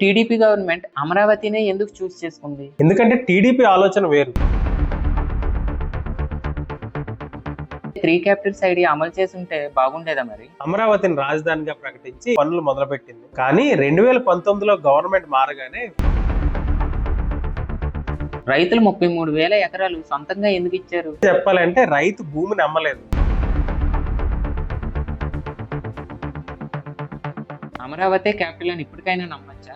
TDP government అమరావతినే ఎందుకు చూస్ చేసుకుంది? ఎందుకంటే టీడీపీ ఆలోచన వేరు. 3 క్యాపిటల్స్ ఐడియా అమలు చేసుంటే బాగుండేదా మరి? అమరావతిని రాజధానిగా ప్రకటించి పనులు మొదలుపెట్టింది. కానీ 2019లో గవర్నమెంట్ మారగానే రైతులు 33,000 ఎకరాలు సొంతంగా ఎందుకు ఇచ్చారు? చెప్పాలంటే రైతు భూమిని అమ్మలేదు. అమరావతి క్యాపిటల్ అని ఇప్పటికైనా నమ్మచ్చా?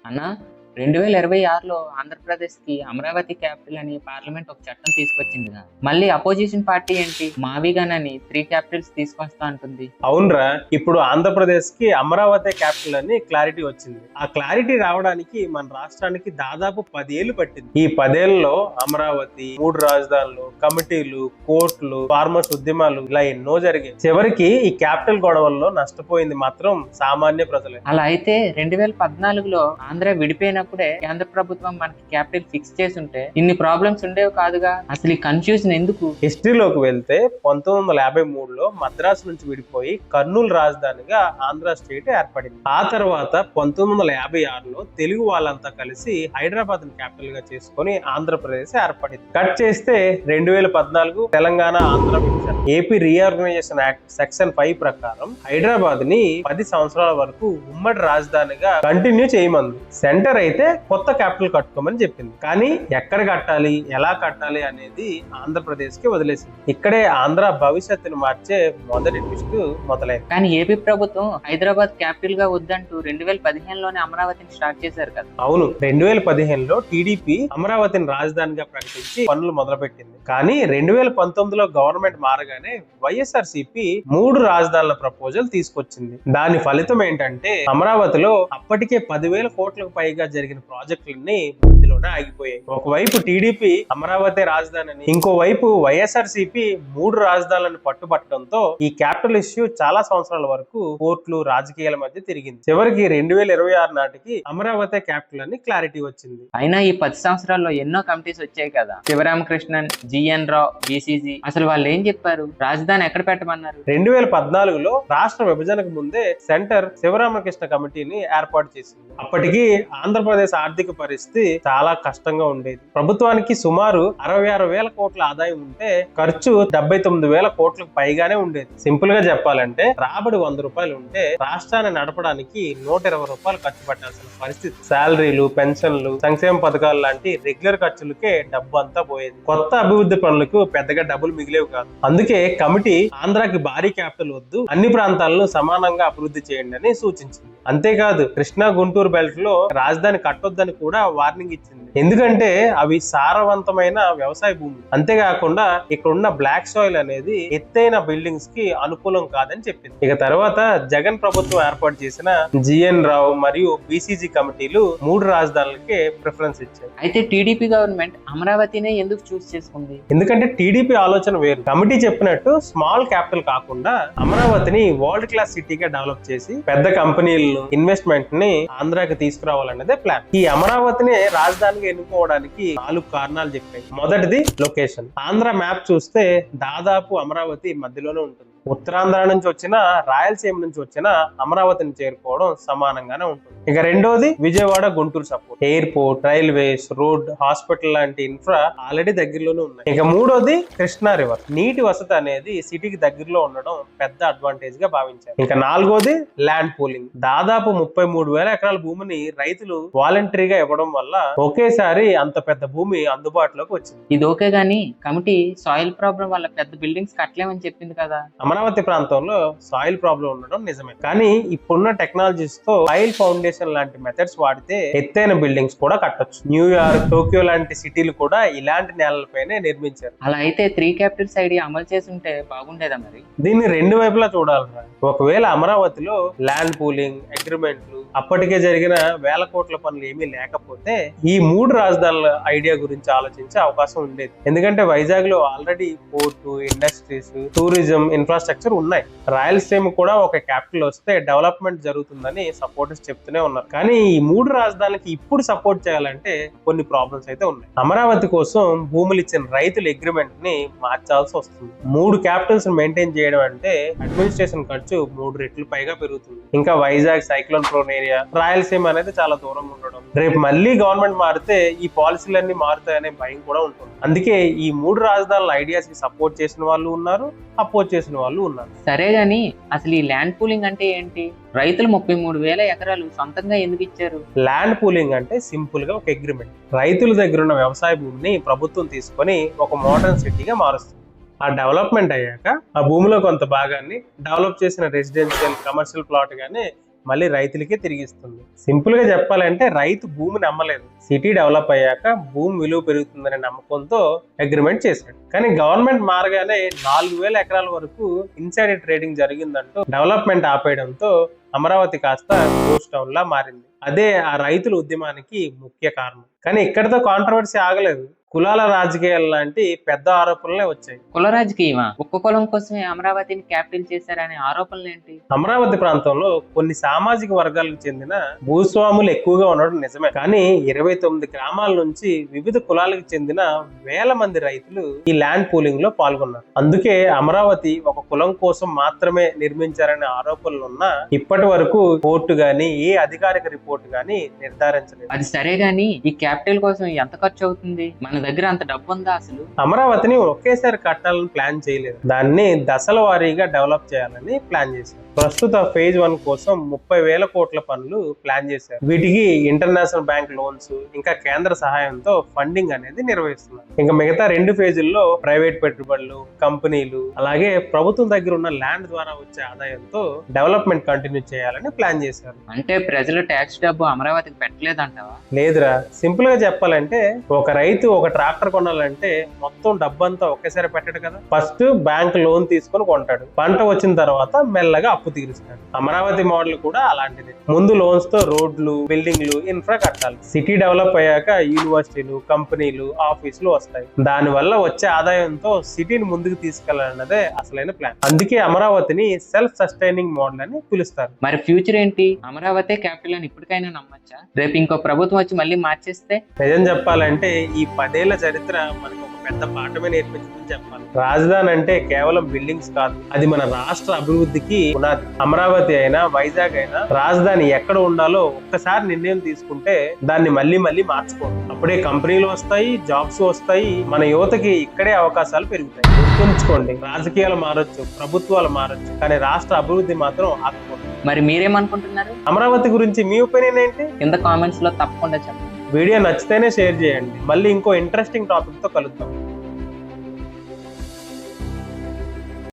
అన్నా, 2026లో ఆంధ్రప్రదేశ్కి అమరావతి క్యాపిటల్ అని పార్లమెంట్ ఒక చట్టం తీసుకొచ్చిందిగా. మళ్ళీ అపోజిషన్ పార్టీ ఏంటి మావిగానని 3 క్యాపిటల్స్ తీసుకొస్తా అంటుంది. అవునరా, ఇప్పుడు ఆంధ్రప్రదేశ్ కి అమరావతి క్యాపిటల్ అని క్లారిటీ వచ్చింది. ఆ క్లారిటీ రావడానికి మన రాష్ట్రానికి దాదాపు 10 ఏళ్లు పట్టింది. ఈ 10 ఏళ్లలో అమరావతి, 3 రాజధానులు, కమిటీలు, కోర్టులు, ఫార్మర్స్ ఉద్యమాలు ఇలా ఎన్నో జరిగాయి. చివరికి ఈ క్యాపిటల్ గొడవల్లో నష్టపోయింది మాత్రం సామాన్య ప్రజలే. అలా అయితే 2014లో ఆంధ్ర విడిపోయినప్పుడే కేంద్ర ప్రభుత్వం మనకి క్యాపిటల్ ఫిక్స్ చేసి ఉంటే ఇన్ని ప్రాబ్లమ్స్ ఉండేవి కాదుగా. అసలు ఈ కన్ఫ్యూజన్ ఎందుకు? హిస్టరీలోకి వెళ్తే 1953లో మద్రాసు నుంచి విడిపోయి కర్నూలు రాజధానిగా ఆంధ్ర స్టేట్ ఏర్పడింది. ఆ తర్వాత 1956లో తెలుగు వాళ్ళంతా కలిసి హైదరాబాద్ ని క్యాపిటల్ గా చేసుకుని ఆంధ్రప్రదేశ్ ఏర్పడింది. కట్ చేస్తే 2014 తెలంగాణ ఆంధ్ర విభజన, ఏపీ రీఆర్గనైజేషన్ యాక్ట్ సెక్షన్ 5 ప్రకారం హైదరాబాద్ ని 10 సంవత్సరాల వరకు ఉమ్మడి రాజధానిగా కంటిన్యూ చేయమంది. సెంటర్ అయితే కొత్త క్యాపిటల్ కట్టుకోమని చెప్పింది. కానీ ఎక్కడ కట్టాలి, ఎలా కట్టాలి అనేది ఆంధ్రప్రదేశ్ కి వదిలేసింది. ఇక్కడే ఆంధ్ర భవిష్యత్తును మార్చే మొదటి ట్విస్ట్ మొదలైంది. కానీ ఏపీ ప్రభుత్వం హైదరాబాద్ క్యాపిటల్ గా వద్దంటూ 2015లోనే అమరావతిని స్టార్ట్ చేశారు కదా. అవును, 2015లో టీడీపీ అమరావతిని రాజధానిగా ప్రకటించి పనులు మొదలుపెట్టింది. కానీ 2019లో గవర్నమెంట్ మారగానే వైఎస్ఆర్సీపీ 3 రాజధానుల ప్రపోజల్ తీసుకొచ్చింది. దాని ఫలితం ఏంటంటే అమరావతిలో అప్పటికే 10,000 కోట్లకు పైగా జరిగిన ప్రాజెక్టులన్నీ మధ్యలోనే ఆగిపోయాయి. ఒకవైపు టీడీపీ అమరావతి రాజధానిని, ఇంకోవైపు వైఎస్ఆర్సీపీ 3 రాజధానులను పట్టుబట్టడంతో ఈ క్యాపిటల్ ఇష్యూ చాలా సంవత్సరాల వరకు కోర్టులు, రాజకీయాల మధ్య తిరిగింది. చివరికి 2026 నాటికి అమరావతి క్యాపిటల్ అని క్లారిటీ వచ్చింది. అయినా ఈ 10 సంవత్సరాల్లో ఎన్నో కమిటీస్ వచ్చాయి కదా. శివరామకృష్ణన్, జిఎన్ రావు, బీసీజీ, అసలు వాళ్ళు ఏం చెప్పారు? రాజధాని ఎక్కడ పెట్టమన్నారు? 2014లో రాష్ట్ర విభజనకు ముందే సెంటర్ శివరామకృష్ణ కమిటీని ఏర్పాటు చేసింది. అప్పటికి ఆంధ్రప్రదేశ్ ఆర్థిక పరిస్థితి చాలా కష్టంగా ఉండేది. ప్రభుత్వానికి సుమారు 66,000 కోట్ల ఆదాయం ఉంటే ఖర్చు 79,000 కోట్లకు పైగానే ఉండేది. సింపుల్ గా చెప్పాలంటే రాబడి 100 రూపాయలు ఉంటే రాష్ట్రాన్ని నడపడానికి 120 రూపాయలు ఖర్చు పెట్టాల్సిన పరిస్థితి. శాలరీలు, పెన్షన్లు, సంక్షేమ పథకాలు లాంటి రెగ్యులర్ ఖర్చులకే డబ్బు అంతా పోయేది. కొత్త అభివృద్ధి పనులకు పెద్దగా డబ్బులు మిగిలేవు కాదు. అందుకే కమిటీ ఆంధ్రాకి భారీ క్యాపిటల్ వద్దు, అన్ని ప్రాంతాలను సమానంగా అభివృద్ధి చేయండి అని సూచించింది. అంతేకాదు కృష్ణా గుంటూరు బెల్ట్ లో రాజధాని కట్టొద్దని కూడా వార్నింగ్ ఇచ్చింది. ఎందుకంటే అవి సారవంతమైన వ్యవసాయ భూమి. అంతేకాకుండా ఇక్కడ ఉన్న బ్లాక్ సాయిల్ అనేది ఎత్తైన బిల్డింగ్స్ కి అనుకూలం కాదని చెప్పింది. ఇక తర్వాత జగన్ ప్రభుత్వం ఏర్పాటు చేసిన జిఎన్ రావు మరియు బీసీజీ కమిటీలు 3 రాజధానులకే ప్రిఫరెన్స్ ఇచ్చాయి. అయితే టీడీపీ గవర్నమెంట్ అమరావతినే ఎందుకు చూస్ చేసుకుంది? ఎందుకంటే టీడీపీ ఆలోచన వేరు. కమిటీ చెప్పినట్టు స్మాల్ క్యాపిటల్ కాకుండా అమరావతిని వరల్డ్ క్లాస్ సిటీగా డెవలప్ చేసి పెద్ద కంపెనీలను, ఇన్వెస్ట్మెంట్ ని ఆంధ్రాకి తీసుకురావాలన్నదే ప్లాన్. ఈ అమరావతిని రాజధానిగా ఎన్నుకోవడానికి 4 కారణాలు చెప్పాయి. మొదటిది లొకేషన్. ఆంధ్ర మ్యాప్ చూస్తే దాదాపు అమరావతి మధ్యలోనే ఉంటుంది. ఉత్తరాంధ్ర నుంచి వచ్చిన, రాయలసీమ నుంచి వచ్చిన అమరావతిని చేరుకోవడం సమానంగానే ఉంటుంది. ఇక రెండోది Vijayawada Guntur support. Airport, railways, road, hospital లాంటి ఇన్ఫ్రా ఆల్రెడీ దగ్గరలోనే ఉన్నాయి. ఇక మూడోది కృష్ణా రివర్. నీటి వసతి అనేది సిటీకి దగ్గరలో ఉండడం పెద్ద అడ్వాంటేజ్ గా భావించారు. ఇక నాలుగోది ల్యాండ్ పూలింగ్. దాదాపు 33,000 ఎకరాల భూమిని రైతులు వాలంటరీగా ఇవ్వడం వల్ల ఒకేసారి అంత పెద్ద భూమి అందుబాటులోకి వచ్చింది. ఇది ఓకే గానీ కమిటీ సాయిల్ ప్రాబ్లం వల్ల పెద్ద బిల్డింగ్స్ కట్టలేమని చెప్పింది కదా. అమరావతి ప్రాంతంలో సాయిల్ ప్రాబ్లం ఉండడం నిజమే. కానీ ఇప్పుడున్న టెక్నాలజీస్ తో సాయిల్ ఫౌండేషన్ లాంటి మెథడ్స్ వాడితే ఎత్తైన బిల్డింగ్స్ కూడా కట్టొచ్చు. న్యూయార్క్, టోక్యో లాంటి సిటీలు కూడా ఇలాంటి నేలలపైనే నిర్మించారు. అలా అయితే 3 క్యాపిటల్స్ ఐడియా అమలు చేసి ఉంటే బాగుండేదా మరి? దీన్ని 2 వైపులా చూడాలి. ఒకవేళ అమరావతిలో ల్యాండ్ పూలింగ్, అగ్రిమెంట్లు, అప్పటికే జరిగిన వేల కోట్ల పనులు ఏమీ లేకపోతే ఈ 3 రాజధానుల ఐడియా గురించి ఆలోచించే అవకాశం ఉండేది. ఎందుకంటే వైజాగ్ లో already port, industries, tourism, infrastructure infrastructure ఉన్నాయి. రాయలసీమ కూడా ఒక క్యాపిటల్ వస్తే డెవలప్మెంట్ జరుగుతుందని సపోర్టర్స్ చెప్తూనే ఉన్నారు. కానీ ఈ 3 రాజధానులకి ఇప్పుడు సపోర్ట్ చేయాలంటే కొన్ని ప్రాబ్లమ్స్ అయితే ఉన్నాయి. అమరావతి కోసం భూములు ఇచ్చిన రైతుల అగ్రిమెంట్ ని మార్చాల్సి వస్తుంది. 3 క్యాపిటల్స్ మెయింటైన్ చేయడం అంటే అడ్మినిస్ట్రేషన్ ఖర్చు 3 రెట్లు పైగా పెరుగుతుంది. ఇంకా Vizag cyclone prone area, Rayalaseema అనేది చాలా దూరంగా ఉండడం, రేపు మళ్ళీ గవర్నమెంట్ మారితే ఈ పాలసీలన్నీ మారుతాయనే భయం కూడా ఉంటుంది. అందుకే ఈ 3 రాజధానుల ఐడియాస్ కి సపోర్ట్ చేసిన వాళ్ళు ఉన్నారు, అపోజ్ చేసిన వాళ్ళు ఉన్నారు. సరే గాని అసలు ఈ ల్యాండ్ పూలింగ్ అంటే ఏంటి? రైతులు 33,000 ఎకరాలు సొంతంగా ఎందుకు ఇచ్చారు? ల్యాండ్ పూలింగ్ అంటే సింపుల్ గా ఒక అగ్రిమెంట్. రైతుల దగ్గర ఉన్న వ్యవసాయ భూమిని ప్రభుత్వం తీసుకొని ఒక మోడర్న్ సిటీగా మారుస్తుంది. ఆ డెవలప్మెంట్ అయ్యాక ఆ భూమిలో కొంత భాగాన్ని డెవలప్ చేసిన రెసిడెన్షియల్, కమర్షియల్ ప్లాట్ గానే మళ్ళీ రైతులకే తిరిగిస్తుంది. సింపుల్ గా చెప్పాలంటే రైతు భూమిని అమ్మలేదు, సిటీ డెవలప్ అయ్యాక భూమి విలువ పెరుగుతుందనే నమ్మకంతో అగ్రిమెంట్ చేశాడు. కానీ గవర్నమెంట్ మారగానే 4,000 ఎకరాల వరకు ఇన్సైడర్ ట్రేడింగ్ జరిగిందంటూ డెవలప్మెంట్ ఆపేయడంతో అమరావతి కాస్త గోస్ట్ టౌన్ లా మారింది. అదే ఆ రైతుల ఉద్యమానికి ముఖ్య కారణం. కానీ ఇక్కడితో కాంట్రవర్సీ ఆగలేదు. కులాల రాజకీయాలు లాంటి పెద్ద ఆరోపణలే వచ్చాయి. కుల రాజకీయమా? ఒక్క కులం కోసమే అమరావతిని క్యాపిటల్ చేశారనే ఆరోపణలు ఏంటి? అమరావతి ప్రాంతంలో కొన్ని సామాజిక వర్గాలకు చెందిన భూస్వాములు ఎక్కువగా ఉండడం నిజమే. కానీ 29 గ్రామాల నుంచి వివిధ కులాలకు చెందిన వేల మంది రైతులు ఈ ల్యాండ్ పూలింగ్ లో పాల్గొన్నారు. అందుకే అమరావతి ఒక కులం కోసం మాత్రమే నిర్మించారనే ఆరోపణలు ఉన్నా ఇప్పటి వరకు కోర్టు గాని ఏ అధికారిక రిపోర్ట్ గాని నిర్ధారించలేదు. అది సరే గాని ఈ క్యాపిటల్ కోసం ఎంత ఖర్చు అవుతుంది? మన దగ్గర అంత డబ్బు ఉందా అసలు? అమరావతిని ఒకేసారి కట్టాలని ప్లాన్ చేయలేదు, దాన్ని దశల వారీగా డెవలప్ చేయాలని ప్లాన్ చేశారు. ప్రస్తుత ఫేజ్ 1 కోసం 30,000 కోట్ల పనులు ప్లాన్ చేశారు. వీటికి ఇంటర్నేషనల్ బ్యాంక్ లోన్స్ ఇంకా కేంద్ర సహాయంతో ఫండింగ్ అనేది నిర్వహిస్తున్నారు. ఇంకా మిగతా 2 ఫేజుల్లో ప్రైవేట్ పెట్టుబడులు, కంపెనీలు అలాగే ప్రభుత్వం దగ్గర ఉన్న ల్యాండ్ ద్వారా వచ్చే ఆదాయంతో డెవలప్మెంట్ కంటిన్యూ చేయాలని ప్లాన్ చేశారు. అంటే ప్రజలు ట్యాక్స్ డబ్బు అమరావతికి పెట్టలేదంటావా? లేదురా, సింపుల్ గా చెప్పాలంటే ఒక రైతు ఒక ట్రాక్టర్ కొనాలంటే మొత్తం డబ్బంతా ఒకేసారి పెట్టడు కదా. ఫస్ట్ బ్యాంక్ లోన్ తీసుకొని కొంటాడు, పంట వచ్చిన తర్వాత మెల్లగా అప్పు తీరుస్తాడు. అమరావతి మోడల్ కూడా అలాంటిది. ముందు లోన్స్ తో రోడ్లు, బిల్డింగ్లు, ఇన్ఫ్రా కట్టాలి. సిటీ డెవలప్ అయ్యాక యూనివర్సిటీలు, కంపెనీలు, ఆఫీసులు వస్తాయి. దాని వల్ల వచ్చే ఆదాయంతో సిటీని ముందుకు తీసుకెళ్లాలన్నదే అసలైన ప్లాన్. అందుకే అమరావతిని సెల్ఫ్ సస్టైనింగ్ మోడల్ అని పిలుస్తారు. మరి ఫ్యూచర్ ఏంటి? అమరావతి క్యాపిటల్ అని ఇప్పటికైనా నమ్మచ్చా? రేపు ఇంకో ప్రభుత్వం వచ్చి మళ్ళీ మార్చేస్తే? నిజం చెప్పాలంటే ఈ 10 ఏళ్ల చరిత్ర మనకు ఒక పెద్ద పాఠమే నేర్పించిందని చెప్పాలి. రాజధాని అంటే కేవలం బిల్డింగ్స్ కాదు, అది మన రాష్ట్ర అభివృద్ధికి పునాది. అమరావతి అయినా వైజాగ్ అయినా రాజధాని ఎక్కడ ఉండాలో ఒక్కసారి నిర్ణయం తీసుకుంటే దాన్ని మళ్ళీ మళ్ళీ మార్చుకోండి. అప్పుడే కంపెనీలు వస్తాయి, జాబ్స్ వస్తాయి, మన యువతకి ఇక్కడే అవకాశాలు పెరుగుతాయి. గుర్తుంచుకోండి, రాజకీయాలు మారొచ్చు, ప్రభుత్వాలు మారొచ్చు, కానీ రాష్ట్ర అభివృద్ధి మాత్రం ఆగిపోతుంది. మరి మీరేమనుకుంటున్నారు? అమరావతి గురించి మీ ఒపీనియన్ ఏంటి? కింద కామెంట్స్ లో తప్పకుండా చెప్పండి. వీడియో నచ్చితేనే షేర్ చేయండి. మళ్ళీ ఇంకో ఇంట్రెస్టింగ్ టాపిక్ తో కలుద్దాం.